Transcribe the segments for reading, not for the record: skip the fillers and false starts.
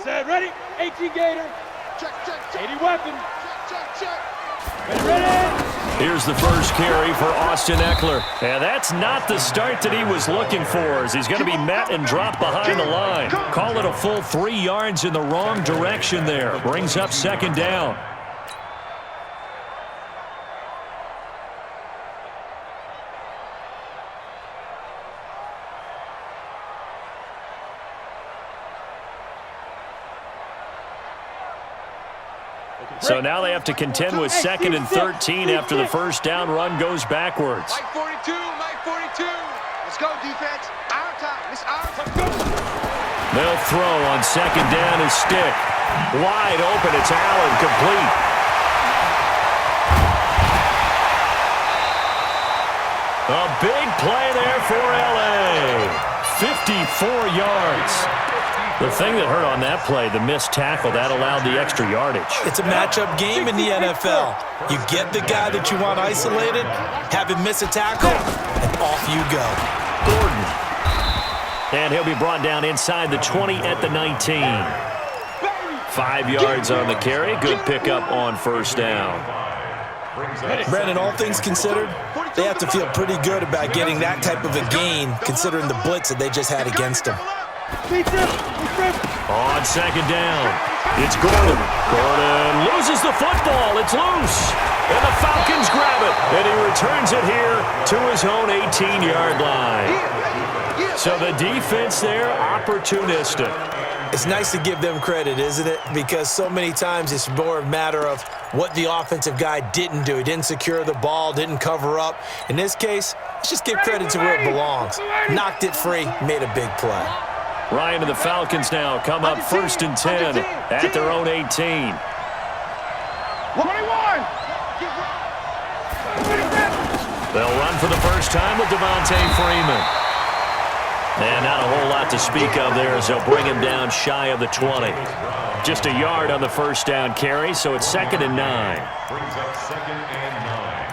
Set, ready? 18 Gator. Check. 80 weapon. Check. Ready? Here's the first carry for Austin Eckler. And that's not the start that he was looking for, as he's going to be met and dropped behind the line. Call it a full 3 yards in the wrong direction there. Brings up second down. So now they have to contend with 2nd and 13 after the first down run goes backwards. Mike 42. Let's go, defense. Our time. It's our time. They'll throw on second down his stick. Wide open. It's Allen, complete. A big play there for L.A. 54 yards. The thing that hurt on that play, the missed tackle, that allowed the extra yardage. It's a matchup game in the NFL. You get the guy that you want isolated, have him miss a tackle, and off you go. Gordon. And he'll be brought down inside the 20 at the 19. 5 yards on the carry. Good pickup on first down. Brandon, all things considered, they have to feel pretty good about getting that type of a gain, considering the blitz that they just had against them. On second down, it's Gordon. Gordon loses the football. It's loose. And the Falcons grab it. And he returns it here to his own 18-yard line. So the defense there, opportunistic. It's nice to give them credit, isn't it? Because so many times it's more a matter of what the offensive guy didn't do. He didn't secure the ball, didn't cover up. In this case, let's just give credit to where it belongs. Knocked it free, made a big play. Ryan and the Falcons now come up 1st and 10 at their own 18. 21. They'll run for the first time with Devontae Freeman. And not a whole lot to speak of there as they'll bring him down shy of the 20. Just a yard on the first down carry, so it's 2nd and 9. Brings up 2nd and 9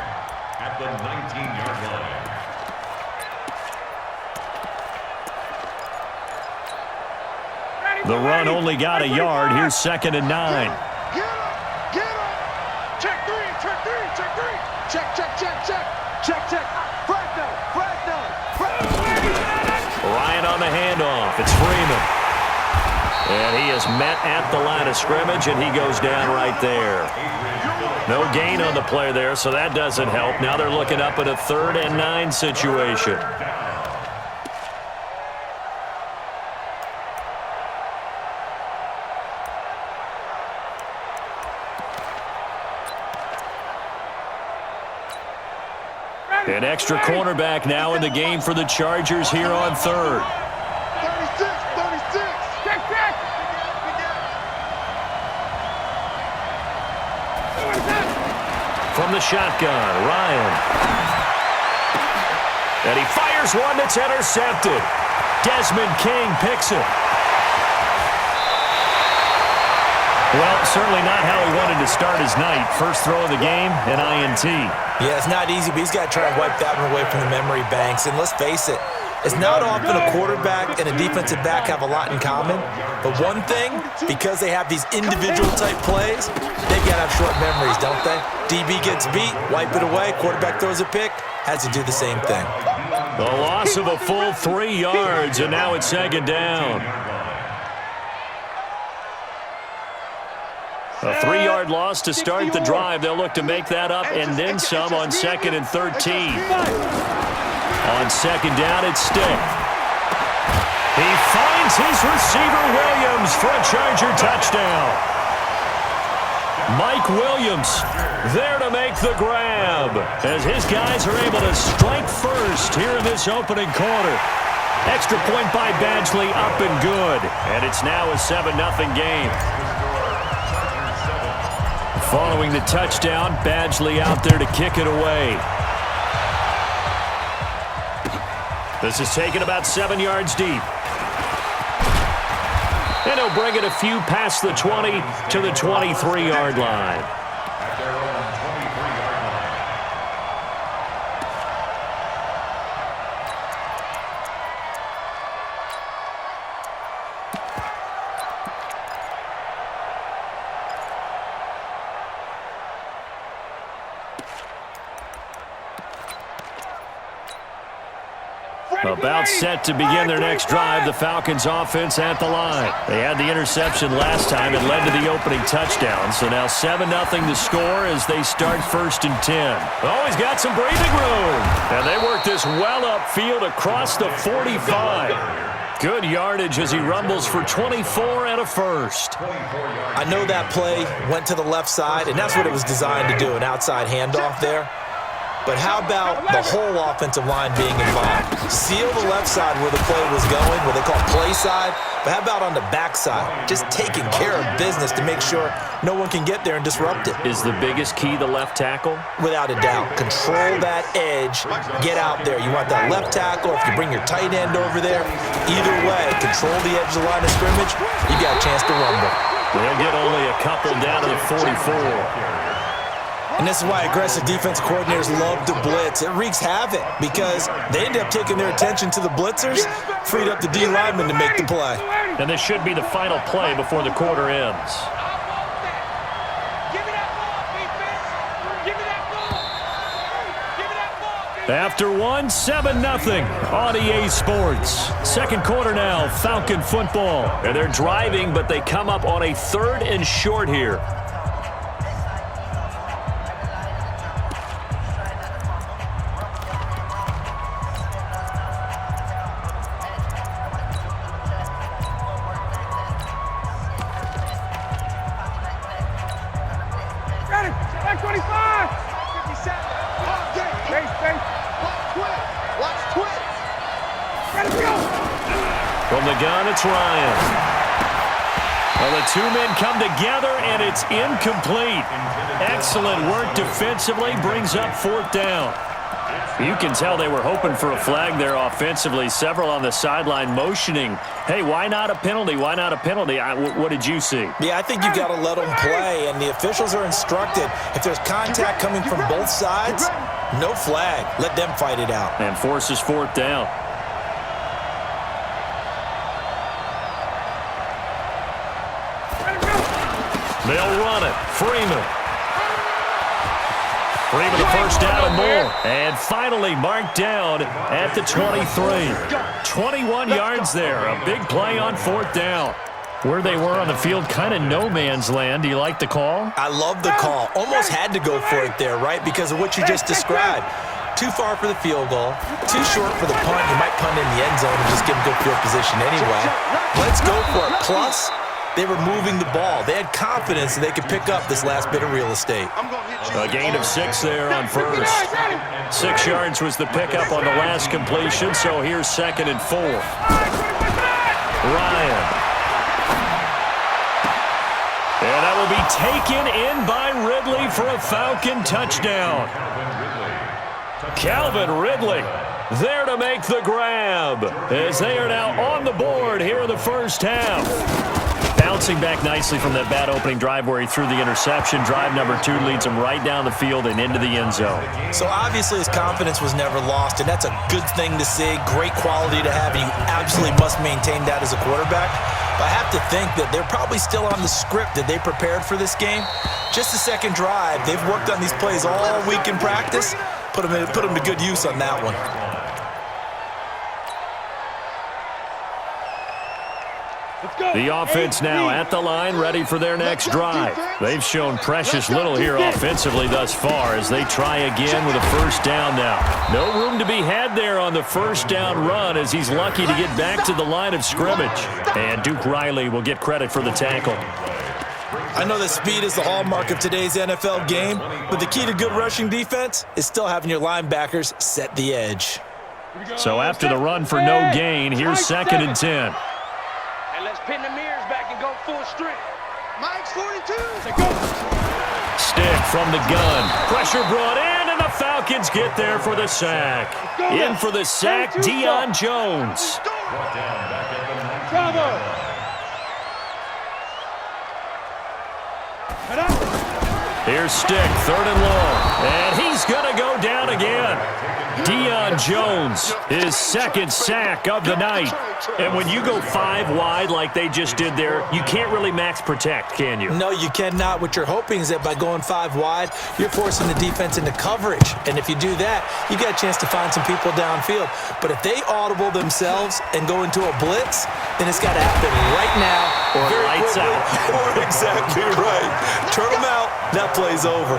at the 19-yard line. The run only got a yard. Here's 2nd and 9. Get him. Check three. Check. Flag down. Ryan on the handoff. It's Freeman. And he is met at the line of scrimmage, and he goes down right there. No gain on the play there, so that doesn't help. Now they're looking up at a 3rd and 9 situation. An extra cornerback now in the game for the Chargers here on 3rd. 36. Check. From the shotgun, Ryan. And he fires one that's intercepted. Desmond King picks it. Well, certainly not how he wanted to start his night. First throw of the game, an INT. Yeah, it's not easy, but he's got to try and wipe that one away from the memory banks. And let's face it, it's not often a quarterback and a defensive back have a lot in common. But one thing, because they have these individual-type plays, they've got to have short memories, don't they? DB gets beat, wipe it away, quarterback throws a pick, has to do the same thing. The loss of a full 3 yards, and now it's 2nd down. A 3-yard loss to start the drive. They'll look to make that up and then some on 2nd and 13. On 2nd down, it's Stick. He finds his receiver, Williams, for a Charger touchdown. Mike Williams there to make the grab as his guys are able to strike first here in this opening quarter. Extra point by Badgley, up and good. And it's now a 7-0 game. Following the touchdown, Badgley out there to kick it away. This is taken about 7 yards deep. And he'll bring it a few past the 20 to the 23-yard line. About set to begin their next drive, the Falcons offense at the line. They had the interception last time and led to the opening touchdown. So now 7-0 to score as they start 1st and 10. Oh, he's got some breathing room. And they work this well upfield across the 45. Good yardage as he rumbles for 24 and a first. I know that play went to the left side, and that's what it was designed to do, an outside handoff there. But how about the whole offensive line being involved? Seal the left side where the play was going, what they call play side. But how about on the back side? Just taking care of business to make sure no one can get there and disrupt it. Is the biggest key the left tackle? Without a doubt. Control that edge. Get out there. You want that left tackle. If you bring your tight end over there, either way, control the edge of the line of scrimmage, you got a chance to rumble. They'll get only a couple down to the 44. And this is why aggressive defense coordinators love to blitz. It wreaks havoc because they end up taking their attention to the blitzers, freed up the D lineman to make the play. And this should be the final play before the quarter ends. After one, 7-0 on EA Sports. Second quarter now, Falcon football. And they're driving, but they come up on a 3rd and short here. From the gun, it's Ryan. Well, the two men come together, and it's incomplete. Excellent work defensively, brings up 4th down. You can tell they were hoping for a flag there offensively. Several on the sideline motioning. Hey, why not a penalty? Why not a penalty? What did you see? Yeah, I think you've got to let them play, and the officials are instructed. If there's contact coming from both sides, no flag. Let them fight it out. And forces 4th down. They'll run it. Freeman. Freeman the first down and more. And finally marked down at the 23. 21 yards there. A big play on 4th down. Where they were on the field, kind of no man's land. Do you like the call? I love the call. Almost had to go for it there, right? Because of what you just described. Too far for the field goal. Too short for the punt. You might punt in the end zone and just give them good field position anyway. Let's go for it. Plus, they were moving the ball. They had confidence that they could pick up this last bit of real estate. A gain of 6 there on first. 6 yards was the pickup on the last completion, so here's 2nd and 4. Ryan. And that will be taken in by Ridley for a Falcon touchdown. Calvin Ridley there to make the grab as they are now on the board here in the first half. Bouncing back nicely from that bad opening drive where he threw the interception. Drive number 2 leads him right down the field and into the end zone. So obviously his confidence was never lost, and that's a good thing to see. Great quality to have, and you absolutely must maintain that as a quarterback. But I have to think that they're probably still on the script that they prepared for this game. Just the second drive. They've worked on these plays all week in practice. Put them to good use on that one. The offense now at the line, ready for their next drive. They've shown precious little here offensively thus far as they try again with a first down now. No room to be had there on the first down run as he's lucky to get back to the line of scrimmage. And Duke Riley will get credit for the tackle. I know that speed is the hallmark of today's NFL game, but the key to good rushing defense is still having your linebackers set the edge. So after the run for no gain, here's 2nd and 10. Let's pin the mirrors back and go full strength. Mike's 42. Stick from the gun. Pressure brought in, and the Falcons get there for the sack. In for the sack, Deion Jones. Bravo. Here's Stick, 3rd and long. And he's he's going to go down again. Deion Jones, his second sack of the night. And when you go 5 wide like they just did there, you can't really max protect, can you? No, you cannot. What you're hoping is that by going 5 wide, you're forcing the defense into coverage. And if you do that, you got a chance to find some people downfield. But if they audible themselves and go into a blitz, then it's got to happen right now. Or lights quickly. out. Or exactly right. Turn them out. That play's over.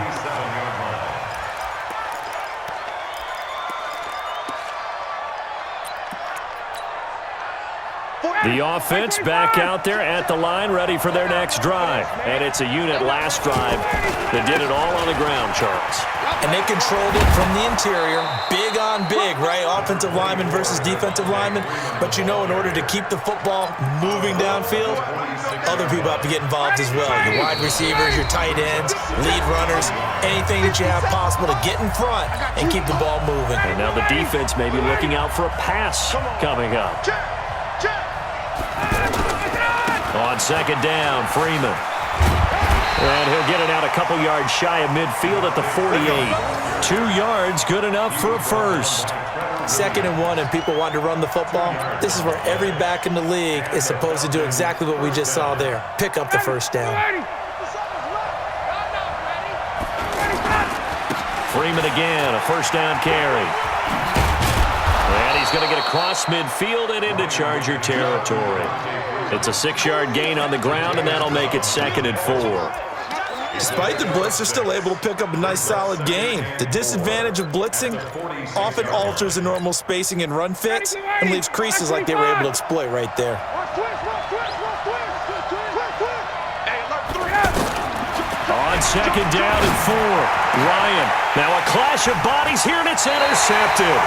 The offense back out there at the line, ready for their next drive. And it's a unit last drive that did it all on the ground, Charles. And they controlled it from the interior, big on big, right? Offensive lineman versus defensive lineman. But you know, in order to keep the football moving downfield, other people have to get involved as well. Your wide receivers, your tight ends, lead runners, anything that you have possible to get in front and keep the ball moving. And now the defense may be looking out for a pass coming up. On second down, Freeman. And he'll get it out a couple yards shy of midfield at the 48. 2 yards, good enough for a first. 2nd and 1, and people want to run the football. This is where every back in the league is supposed to do exactly what we just saw there. Pick up the first down. Freeman again, a first down carry. And he's going to get across midfield and into Charger territory. It's a 6-yard gain on the ground, and that'll make it 2nd and 4. Despite the blitz, they're still able to pick up a nice, solid gain. The disadvantage of blitzing often alters the normal spacing and run fits and leaves creases like they were able to exploit right there. On second down and 4, Ryan. Now a clash of bodies here, and it's intercepted.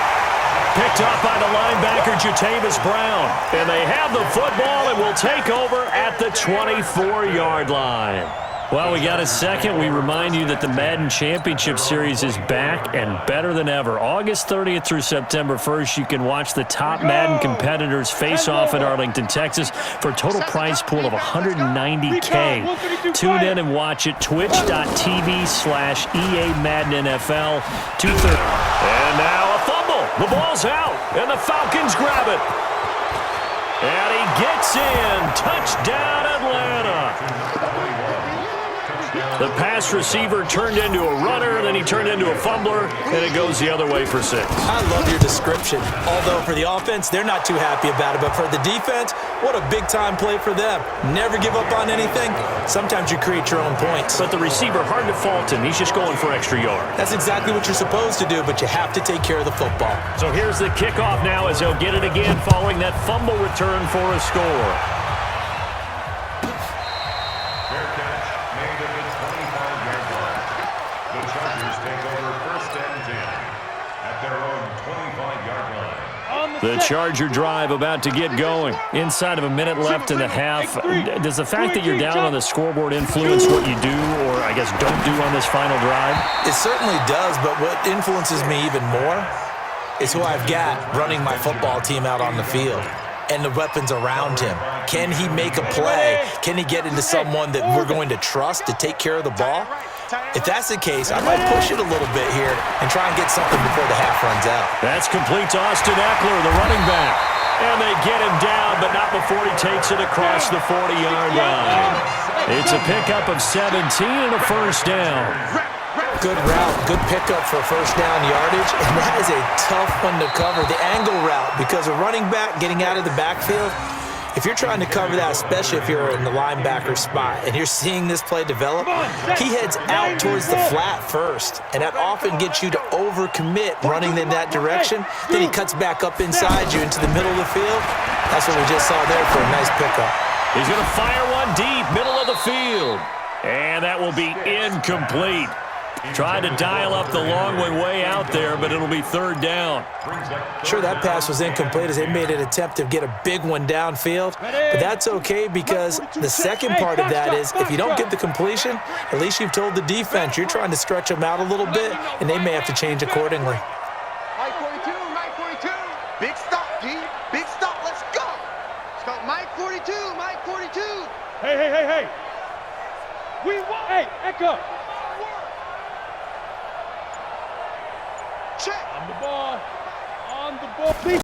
Picked up by the linebacker, Jatavis Brown. And they have the football and will take over at the 24-yard line. Well, we got a second. We remind you that the Madden Championship Series is back and better than ever. August 30th through September 1st, you can watch the top Madden competitors face off in Arlington, Texas for a total prize pool of $190K. Tune in and watch it, twitch.tv/EA Madden NFL 2:30. And now a fumble. The ball's out, and the Falcons grab it. And he gets in. Touchdown, Atlanta. The pass receiver turned into a runner, then he turned into a fumbler, and it goes the other way for 6. I love your description. Although for the offense, they're not too happy about it. But for the defense, what a big-time play for them. Never give up on anything. Sometimes you create your own points. But the receiver, hard to fault him. He's just going for extra yard. That's exactly what you're supposed to do, but you have to take care of the football. So here's the kickoff now as they'll get it again following that fumble return for a score. The Charger drive about to get going. Inside of a minute left and a half. Does the fact that you're down on the scoreboard influence what you do or, I guess, don't do on this final drive? It certainly does, but what influences me even more is who I've got running my football team out on the field and the weapons around him. Can he make a play? Can he get into someone that we're going to trust to take care of the ball? If that's the case, I might push it a little bit here and try and get something before the half runs out. That's complete to Austin Eckler, the running back. And they get him down, but not before he takes it across the 40-yard line. It's a pickup of 17 and a first down. Good route, good pickup for first down yardage, and that is a tough one to cover. The angle route, because a running back getting out of the backfield, if you're trying to cover that, especially if you're in the linebacker spot and you're seeing this play develop, he heads out towards the flat first, and that often gets you to overcommit running in that direction. Then he cuts back up inside you into the middle of the field. That's what we just saw there for a nice pickup. He's going to fire one deep, middle of the field, and that will be incomplete. Trying to dial up the long way out there, but it'll be third down. Sure, that pass was incomplete as they made an attempt to get a big one downfield, but that's okay because the second part of that is if you don't get the completion, at least you've told the defense you're trying to stretch them out a little bit, and they may have to change accordingly. Mike 42, Mike 42. Big stop, G. Big stop. Let's go. Let's go. Mike 42, Mike 42. Hey. Hey, Echo. ball, please.